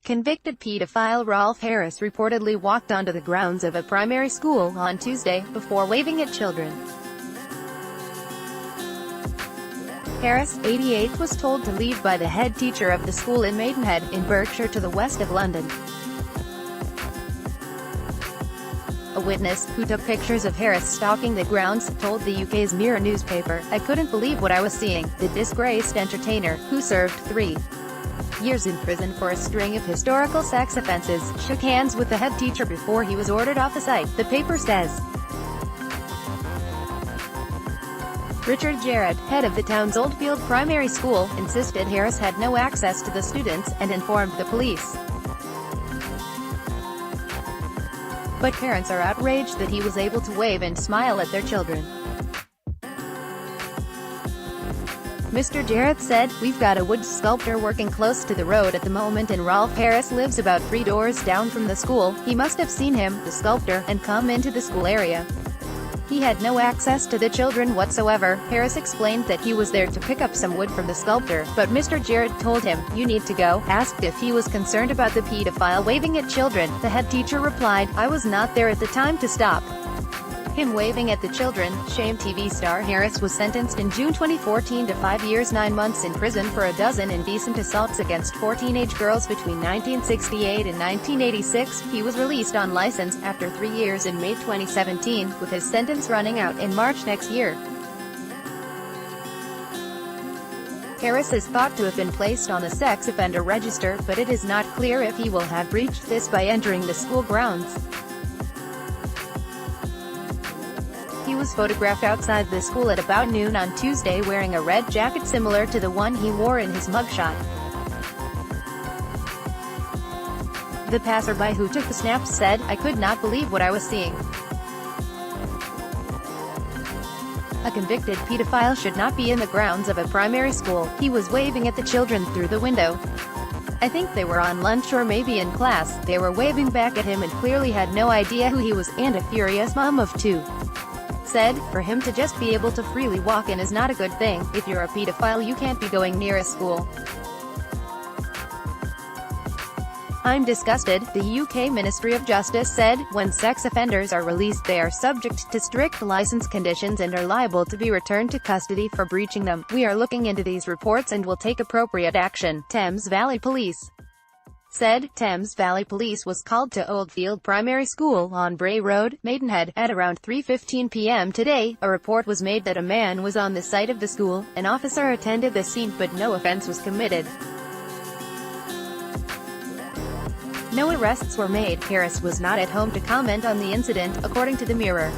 Convicted pedophile Rolf Harris reportedly walked onto the grounds of a primary school on Tuesday, before waving at children. Harris, 88, was told to leave by the head teacher of the school in Maidenhead, in Berkshire to the west of London. A witness, who took pictures of Harris stalking the grounds, told the UK's Mirror newspaper, "I couldn't believe what I was seeing." The disgraced entertainer, who served 3 years in prison for a string of historical sex offences, shook hands with the head teacher before he was ordered off the site, the paper says. Richard Jarrett, head of the town's Oldfield Primary School, insisted Harris had no access to the students, and informed the police. But parents are outraged that he was able to wave and smile at their children. Mr. Jarrett said, "We've got a wood sculptor working close to the road at the moment, and Rolf Harris lives about 3 doors down from the school. He must have seen him, the sculptor, and come into the school area. He had no access to the children whatsoever." Harris explained that he was there to pick up some wood from the sculptor, but Mr. Jarrett told him, "You need to go." Asked if he was concerned about the pedophile waving at children, the head teacher replied, "I was not there at the time to stop him waving at the children." Shame TV star Harris was sentenced in June 2014 to 5 years 9 months in prison for a dozen indecent assaults against 4 teenage girls between 1968 and 1986. He was released on license after 3 years in May 2017, with his sentence running out in March next year. Harris is thought to have been placed on the sex offender register, but it is not clear if he will have breached this by entering the school grounds. He was photographed outside the school at about noon on Tuesday wearing a red jacket similar to the one he wore in his mugshot. The passerby who took the snaps said, "I could not believe what I was seeing. A convicted pedophile should not be in the grounds of a primary school. He was waving at the children through the window. I think they were on lunch or maybe in class. They were waving back at him and clearly had no idea who he was," and a furious mom of 2 said, "For him to just be able to freely walk in is not a good thing. If you're a pedophile, you can't be going near a school. I'm disgusted," the UK Ministry of Justice said. "When sex offenders are released, they are subject to strict license conditions and are liable to be returned to custody for breaching them. We are looking into these reports and will take appropriate action," Thames Valley Police said. Thames Valley Police was called to Oldfield Primary School on Bray Road, Maidenhead, at around 3:15 p.m. today. A report was made that a man was on the site of the school. An officer attended the scene, but no offense was committed. No arrests were made. Harris was not at home to comment on the incident, according to the Mirror.